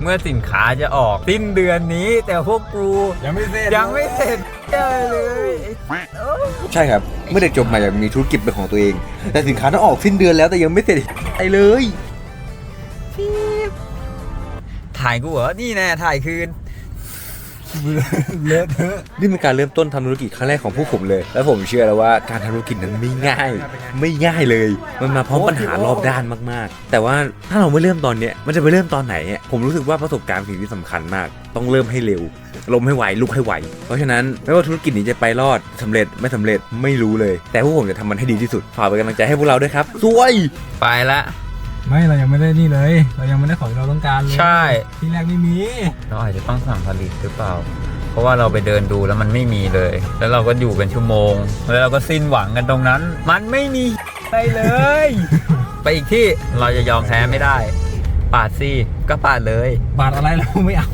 เมื่อสินค้าจะออกสิ้นเดือนนี้แต่พวกกู ยังไม่เสร็จ ยังไม่เสร็จเลย ใช่ครับเมื่อเด็กจบใหม่อยากมีธุรกิจเป็นของตัวเอง แต่สินค้าต้องออกสิ้นเดือนแล้วแต่ยังไม่เสร็จไอเลย ถ่ายกูเหรอ นี่แน่ถ่ายคืน เลอะเทอะ นี่เป็นการเริ่มต้นทำธุรกิจครั้งแรกของพวกผมเลย แล้วผมเชื่อแล้วว่าการทำธุรกิจนั้นไม่ง่าย ไม่ง่ายเลย มันมาพร้อมปัญหารอบด้านมากๆ แต่ว่าถ้าเราไม่เริ่มตอนเนี้ยมันจะไปเริ่มตอนไหนอ่ะผมรู้สึกว่าประสบการณ์สิ่งที่สำคัญมาก ต้องเริ่มให้เร็วล้มให้ไวลุกให้ไวเพราะฉะนั้นไม่ว่าธุรกิจนี้จะไปรอดสำเร็จไม่สำเร็จไม่รู้เลย แต่พวกผมจะทำมันให้ดีที่สุดฝากเป็นกำลังใจให้พวกเราด้วยครับสวย ไปละ ไม่เรายังไม่ได้นี่เลย เรายังไม่ได้ของที่เราต้องการเลย ใช่ ที่แรกไม่มี เราอาจจะต้องสั่งผลิตหรือเปล่า เพราะว่าเราไปเดินดูแล้วมันไม่มีเลย แล้วเราก็อยู่เป็นชั่วโมง แล้วเราก็สิ้นหวังกันตรงนั้น มันไม่มีอะไรเลย ไปอีกที่เราจะยอมแพ้ไม่ได้ ปาดซี่ก็ปาดเลย บาทอะไรเราไม่เอา